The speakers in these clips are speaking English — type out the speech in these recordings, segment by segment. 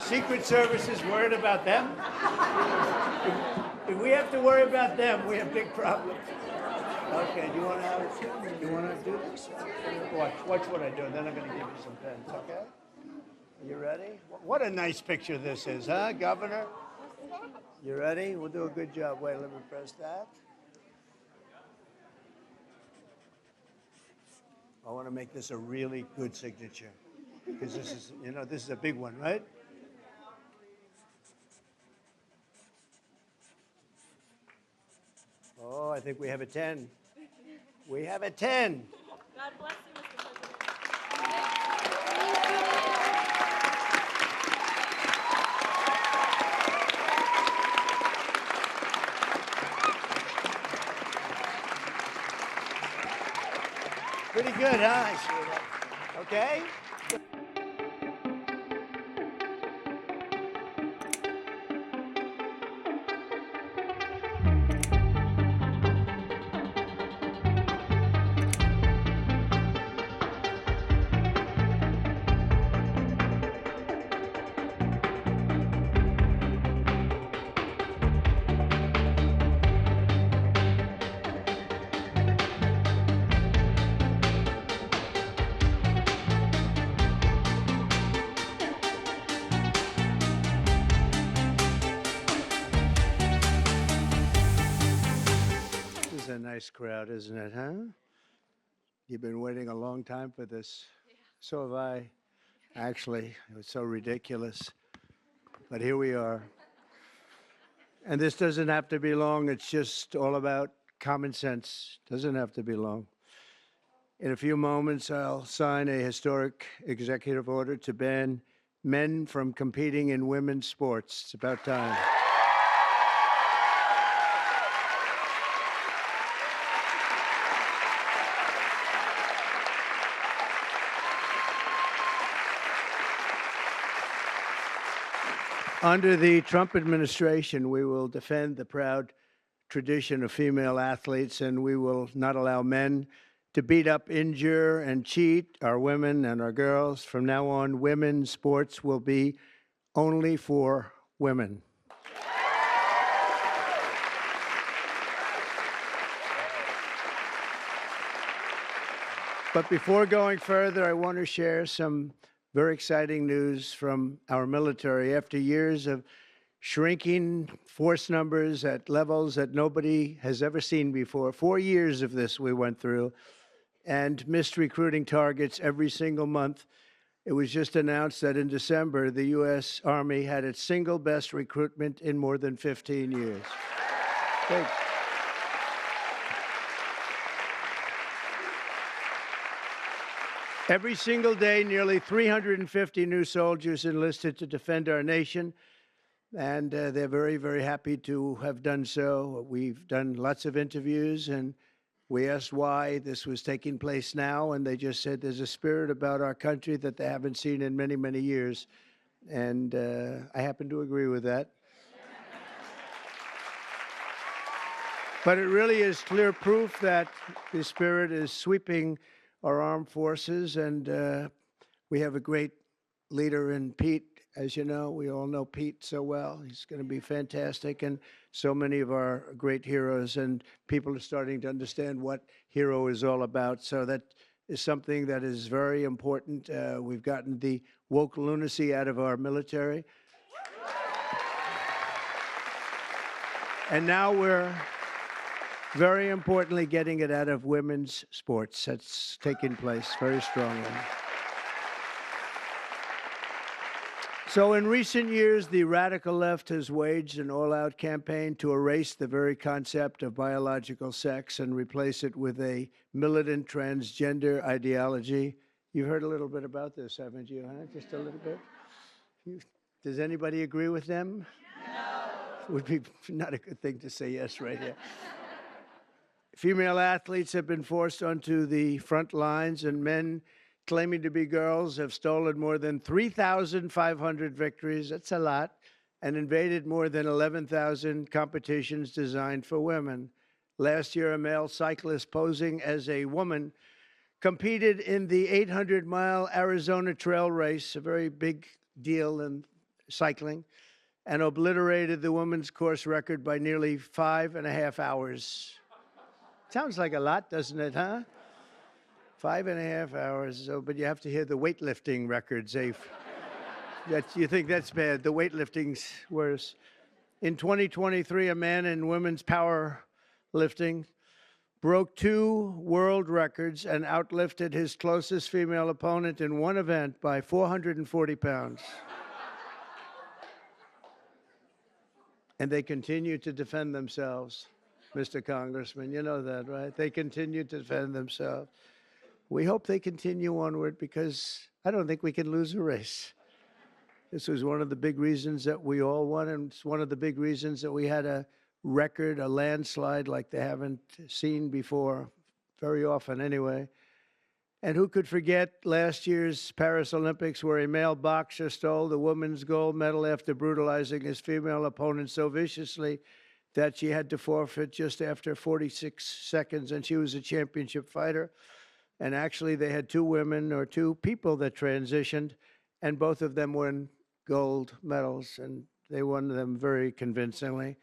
Secret Service is worried about them? If we have to worry about them, we have big problems. Okay, do you want to do this? Watch what I do, and then I'm going to give you some pens, okay? You ready? What a nice picture this is, huh, Governor? You ready? We'll do a good job. Wait, let me press that. I want to make this a really good signature, because this is, this is a big one, right? Oh, I think we have a 10. We have a 10. God bless you, Mr. President. Pretty good, huh? I see that. Okay? A nice crowd, isn't it, huh? You've been waiting a long time for this. Yeah. So have I. Actually, it was so ridiculous. But here we are. And this doesn't have to be long. It's just all about common sense. Doesn't have to be long. In a few moments, I'll sign a historic executive order to ban men from competing in women's sports. It's about time. Under the Trump administration, we will defend the proud tradition of female athletes, and we will not allow men to beat up, injure, and cheat our women and our girls. From now on, women's sports will be only for women. But before going further, I want to share some very exciting news from our military. After years of shrinking force numbers at levels that nobody has ever seen before, 4 years of this we went through, and missed recruiting targets every single month, it was just announced that in December, the U.S. Army had its single best recruitment in more than 15 years. Great. Every single day, nearly 350 new soldiers enlisted to defend our nation, and they're very, very happy to have done so. We've done lots of interviews, and we asked why this was taking place now, and they just said there's a spirit about our country that they haven't seen in many, many years, and I happen to agree with that. But it really is clear proof that the spirit is sweeping our armed forces, and we have a great leader in Pete. As you know, we all know Pete so well. He's going to be fantastic, and so many of our great heroes, and people are starting to understand what hero is all about. So that is something that is very important. We've gotten the woke lunacy out of our military. And now we're very importantly getting it out of women's sports. That's taking place very strongly. So in recent years, the radical left has waged an all-out campaign to erase the very concept of biological sex and replace it with a militant transgender ideology. You've heard a little bit about this, haven't you, huh? Just a little bit? Does anybody agree with them? No. Would be not a good thing to say yes right here. Female athletes have been forced onto the front lines, and men claiming to be girls have stolen more than 3,500 victories, that's a lot, and invaded more than 11,000 competitions designed for women. Last year, a male cyclist posing as a woman competed in the 800-mile Arizona trail race, a very big deal in cycling and obliterated the women's course record by nearly 5.5 hours. Sounds like a lot, doesn't it, huh? 5.5 hours. So, but you have to hear the weightlifting records. You think that's bad. The weightlifting's worse. In 2023, a man in women's power lifting broke 2 world records and outlifted his closest female opponent in one event by 440 pounds. And they continue to defend themselves, Mr. Congressman. You know that, right? They continue to defend themselves. We hope they continue onward because I don't think we can lose a race. This was one of the big reasons that we all won, and it's one of the big reasons that we had a record, a landslide like they haven't seen before, very often anyway. And who could forget last year's Paris Olympics where a male boxer stole the women's gold medal after brutalizing his female opponent so viciously that she had to forfeit just after 46 seconds, and she was a championship fighter. And actually, they had 2 women or 2 people that transitioned, and both of them won gold medals, and they won them very convincingly.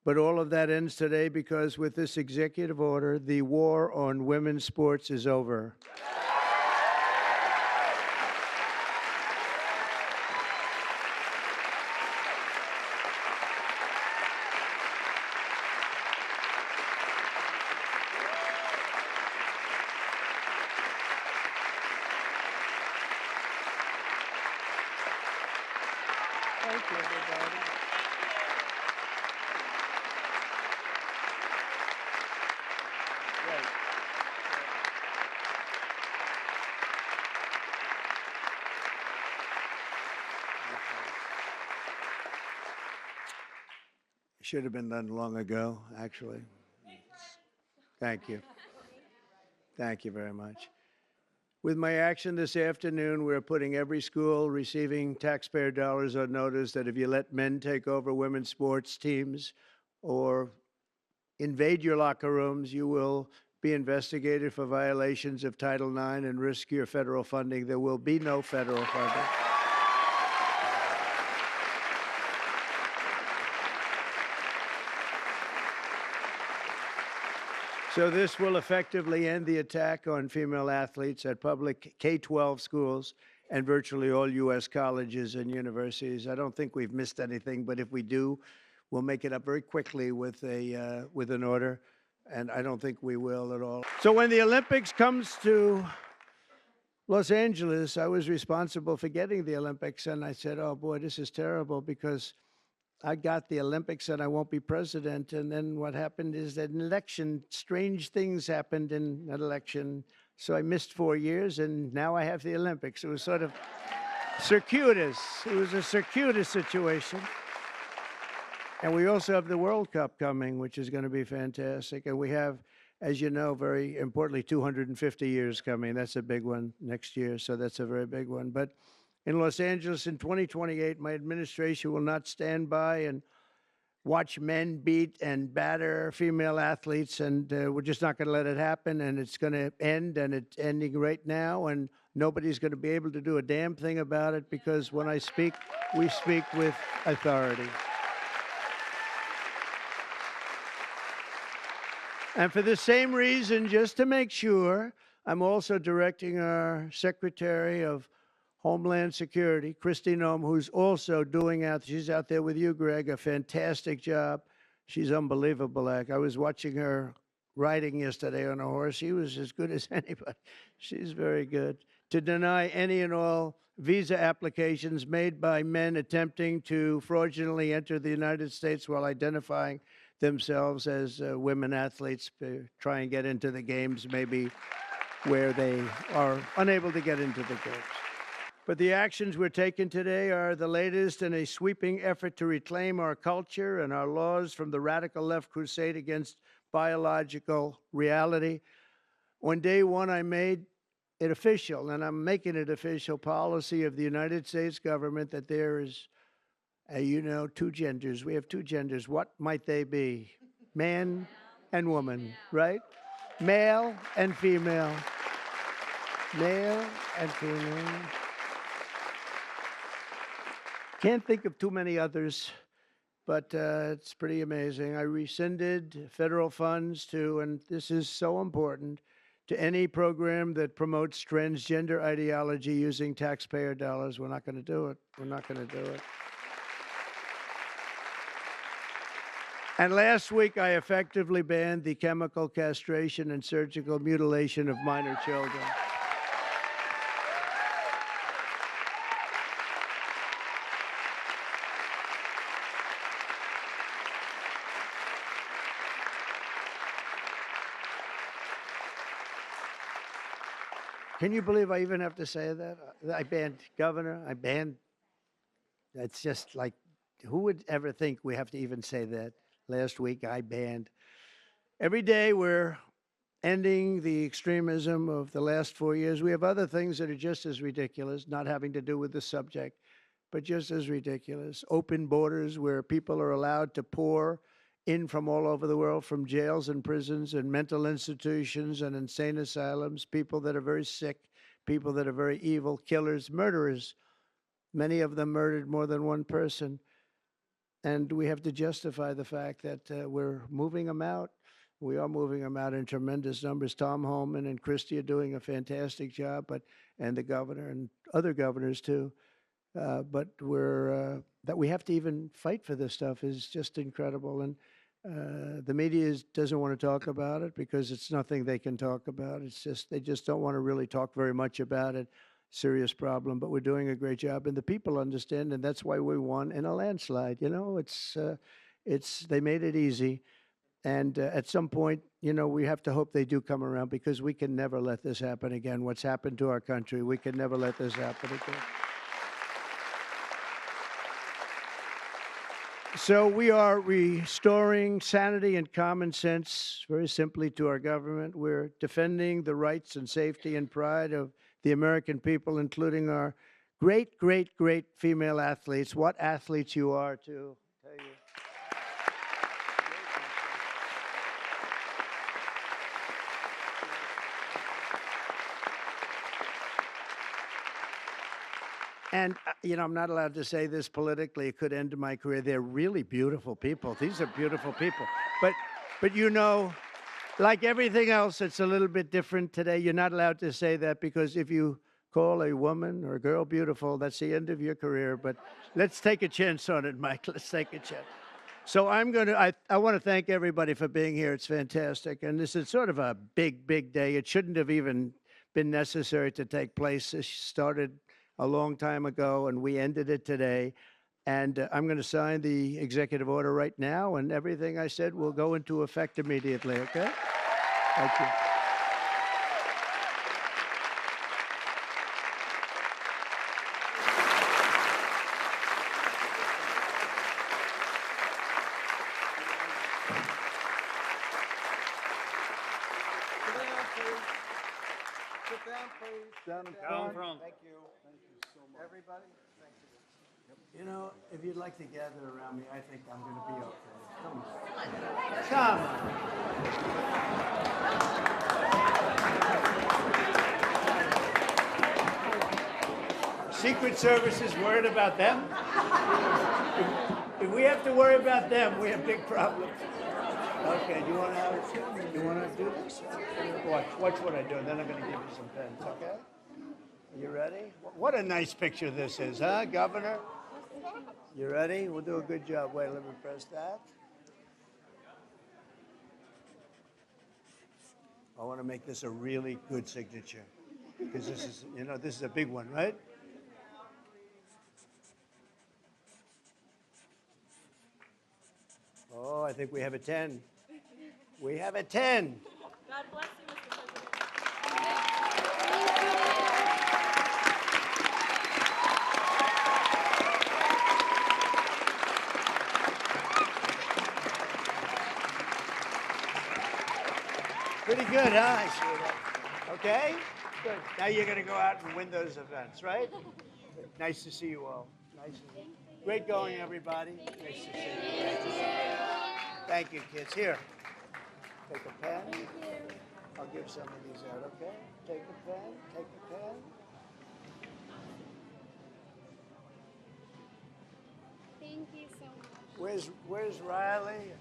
But all of that ends today because with this executive order, the war on women's sports is over. Thank you, everybody. Right. Should have been done long ago, actually. Thank you. Thank you very much. With my action this afternoon, we're putting every school receiving taxpayer dollars on notice that if you let men take over women's sports teams or invade your locker rooms, you will be investigated for violations of Title IX and risk your federal funding. There will be no federal funding. So this will effectively end the attack on female athletes at public K-12 schools and virtually all U.S. colleges and universities. I don't think we've missed anything, but if we do, we'll make it up very quickly with an order, and I don't think we will at all. So when the Olympics comes to Los Angeles, I was responsible for getting the Olympics, and I said, oh boy, this is terrible because I got the Olympics and I won't be president. And then what happened is that an election, strange things happened in an election. So I missed 4 years and now I have the Olympics. It was sort of circuitous. It was a circuitous situation. And we also have the World Cup coming, which is going to be fantastic. And we have, as you know, very importantly, 250 years coming. That's a big one next year. So that's a very big one. But in Los Angeles in 2028, my administration will not stand by and watch men beat and batter female athletes, and we're just not going to let it happen, and it's going to end, and it's ending right now, and nobody's going to be able to do a damn thing about it because when I speak, we speak with authority. And for the same reason, just to make sure, I'm also directing our Secretary of Homeland Security, Kristi Noem, who's also she's out there with you, Greg, a fantastic job. She's unbelievable. I was watching her riding yesterday on a horse. She was as good as anybody. She's very good. To deny any and all visa applications made by men attempting to fraudulently enter the United States while identifying themselves as women athletes, try and get into the games maybe where they are unable to get into the games. But the actions we're taking today are the latest in a sweeping effort to reclaim our culture and our laws from the radical left crusade against biological reality. On day one, I made it official, and I'm making it official, policy of the United States government that there is, two genders. We have 2 genders. What might they be? Man and woman, right? Male and female. Male and female. Can't think of too many others, but it's pretty amazing. I rescinded federal funds to, and this is so important, to any program that promotes transgender ideology using taxpayer dollars. We're not going to do it. We're not going to do it. And last week, I effectively banned the chemical castration and surgical mutilation of minor children. Can you believe I even have to say that? I banned governor. I banned. That's just like, who would ever think we have to even say that? Last week, I banned. Every day, we're ending the extremism of the last 4 years. We have other things that are just as ridiculous, not having to do with the subject, but just as ridiculous. Open borders where people are allowed to pour in from all over the world, from jails and prisons and mental institutions and insane asylums, people that are very sick, people that are very evil, killers, murderers. Many of them murdered more than one person. And we have to justify the fact that we're moving them out. We are moving them out in tremendous numbers. Tom Homan and Christie are doing a fantastic job, and the governor and other governors too. But that we have to even fight for this stuff is just incredible. And the media doesn't want to talk about it because it's nothing they can talk about. It's just they just don't want to really talk very much about it. Serious problem, but we're doing a great job, and the people understand, and that's why we won in a landslide. You know, they made it easy, and at some point, you know, we have to hope they do come around because we can never let this happen again. What's happened to our country, we can never let this happen again. So we are restoring sanity and common sense very simply to our government. We're defending the rights and safety and pride of the American people, including our great, great, great female athletes. What athletes you are, too. Tell you. And, you know, I'm not allowed to say this politically. It could end my career. They're really beautiful people. These are beautiful people. But you know, like everything else, it's a little bit different today. You're not allowed to say that because if you call a woman or a girl beautiful, that's the end of your career. But let's take a chance on it, Mike. Let's take a chance. So I want to thank everybody for being here. It's fantastic. And this is sort of a big, big day. It shouldn't have even been necessary to take place. This started a long time ago, and we ended it today. And I'm going to sign the executive order right now, and everything I said will go into effect immediately, okay? Thank you. Sit down, please. Down front. Thank you. Thank you so much. Everybody, thank you. You know, if you'd like to gather around me, I think I'm going to be okay. Come on. Come on. Secret Service is worried about them. If we have to worry about them, we have big problems. Okay, do you want to do this? Watch what I do, and then I'm going to give you some pens, okay? You ready? What a nice picture this is, huh, Governor? You ready? We'll do a good job. Wait, let me press that. I want to make this a really good signature because this is, you know, this is a big one, right? Oh, I think we have a 10. We have a 10. God bless you, Mr. President. Pretty good, huh? I see that. Okay? Good. Now you're going to go out and win those events, right? Nice to see you all. Nice to see you. Great going, everybody. Nice to see you. Nice to see you. Thank you, kids. Here. Take a pen. I'll give some of these out, okay? Take a pen. Take a pen. Thank you so much. Where's Riley?